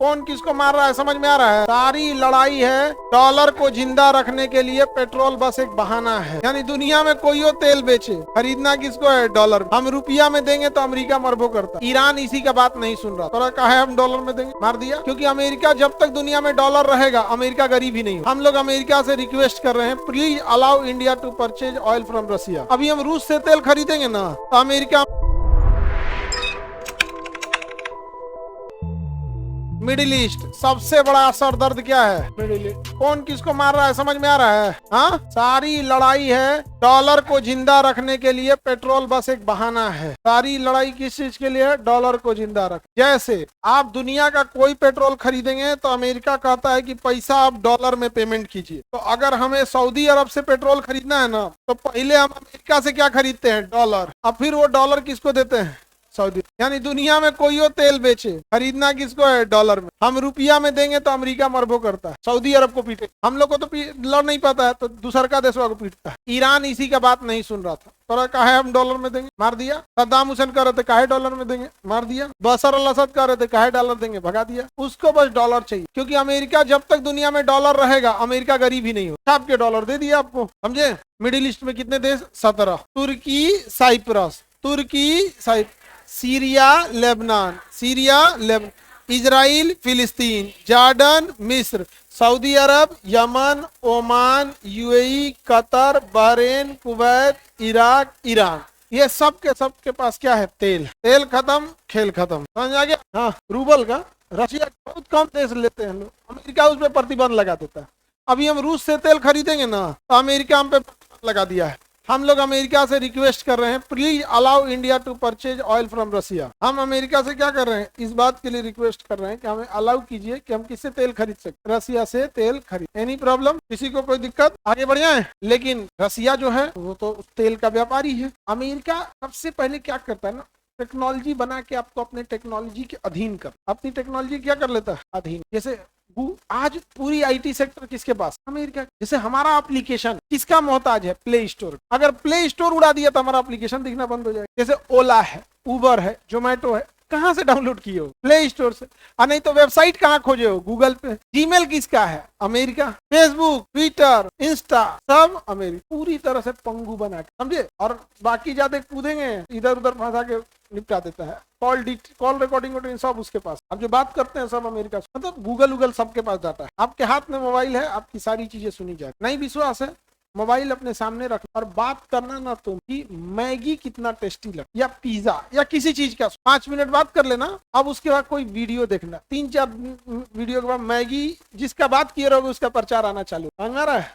कौन किसको मार रहा है समझ में आ रहा है। सारी लड़ाई है डॉलर को जिंदा रखने के लिए। पेट्रोल बस एक बहाना है। यानी दुनिया में कोई और तेल बेचे, खरीदना किसको है? डॉलर। हम रुपया में देंगे तो अमेरिका मरबो करता। ईरान इसी का बात नहीं सुन रहा। तो कहा है हम डॉलर में देंगे, मार दिया। क्योंकि अमेरिका जब तक दुनिया में डॉलर रहेगा अमेरिका गरीब ही नहीं हो। हम लोग अमेरिका से रिक्वेस्ट कर रहे हैं please allow India to purchase oil from Russia. अभी हम रूस से तेल खरीदेंगे ना तो अमेरिका मिडिल ईस्ट सबसे बड़ा सरदर्द क्या है? Middle east. कौन किसको मार रहा है समझ में आ रहा है। हाँ, सारी लड़ाई है डॉलर को जिंदा रखने के लिए। पेट्रोल बस एक बहाना है। सारी लड़ाई किस चीज के लिए? डॉलर को जिंदा रख। जैसे आप दुनिया का कोई पेट्रोल खरीदेंगे तो अमेरिका कहता है कि पैसा आप डॉलर में पेमेंट कीजिए। तो अगर हमें सऊदी अरब से पेट्रोल खरीदना है ना तो पहले हम अमेरिका से क्या खरीदते हैं? डॉलर। और फिर वो डॉलर किसको देते हैं? सऊदी। यानी दुनिया में कोई और तेल बेचे, खरीदना किसको है? डॉलर में। हम रुपया में देंगे तो अमेरिका मरबो करता है, सऊदी अरब को पीटे। हम लोग को तो लड़ नहीं पाता है तो दूसर का देश को पीटता है। ईरान इसी का बात नहीं सुन रहा था। तो कहा है हम डॉलर में देंगे, मार दिया। सद्दाम हुसैन कह रहे थे काहे डॉलर में देंगे, मार दिया। बशर अल असद कह रहे थे काहे डॉलर देंगे, भगा दिया। उसको बस डॉलर चाहिए क्योंकि अमेरिका जब तक दुनिया में डॉलर रहेगा अमेरिका गरीब ही नहीं हो। आपके डॉलर दे दिया आपको, समझे। मिडिल ईस्ट में कितने देश? 17। तुर्की, साइप्रस, सीरिया, लेबनान, इजराइल, फिलिस्तीन, जॉर्डन, मिस्र, Saudi Arab, Yemen, Oman, UAE, Qatar, Bahrain, Kuwait, Iraq, Iran. ये सब के पास क्या है? तेल। तेल खत्म, खेल खत्म। समझ आ गया? हाँ, रूबल का रशिया बहुत कम देश लेते हैं लोग, अमेरिका उस पर प्रतिबंध लगा देता है। अभी हम रूस से तेल खरीदेंगे ना तो अमेरिका हम पे प्रतिबंध लगा दिया है। हम लोग अमेरिका से रिक्वेस्ट कर रहे हैं please allow India to purchase oil from Russia. हम अमेरिका से क्या कर रहे हैं? इस बात के लिए रिक्वेस्ट कर रहे हैं कि हमें अलाउ कीजिए कि हम किससे तेल खरीद सकते? रशिया से तेल खरीद। Any problem? किसी को कोई दिक्कत? आगे बढ़ जाए। लेकिन रशिया जो है वो तो तेल का व्यापारी है। अमेरिका सबसे पहले क्या करता है ना, टेक्नोलॉजी बना के आपको अपने टेक्नोलॉजी के अधीन कर, अपनी टेक्नोलॉजी क्या कर लेता है? अधीन। जैसे आज पूरी आईटी सेक्टर किसके पास? अमेरिका। जैसे हमारा एप्लीकेशन किसका मोहताज है? Play store. अगर प्ले स्टोर उड़ा दिया तो हमारा एप्लीकेशन दिखना बंद हो जाएगा। जैसे ओला है, उबर है, जोमेटो है, कहां से डाउनलोड किए हो? प्ले स्टोर से। और नहीं तो वेबसाइट कहां खोजे हो? गूगल पे। जीमेल किसका है? अमेरिका। फेसबुक, ट्विटर, इंस्टा सब अमेरिका। पूरी तरह से पंगु बना के, समझे। और बाकी ज्यादा कूदेंगे इधर उधर फंसा के निपटा देता है। कॉल रिकॉर्डिंग सब उसके पास। अब जो बात करते हैं सब अमेरिका, मतलब गूगल सबके पास डाटा है। आपके हाथ में मोबाइल है, आपकी सारी चीजें सुनी जाए। नहीं विश्वास है, मोबाइल अपने सामने रख और बात करना ना तुम कि मैगी कितना टेस्टी लगता, या पिज्जा, या किसी चीज का 5 मिनट बात कर लेना। अब उसके बाद कोई वीडियो देखना, 3-4 वीडियो के बाद मैगी जिसका बात किए रहोगे उसका प्रचार आना चालू। समझ आ रहा है?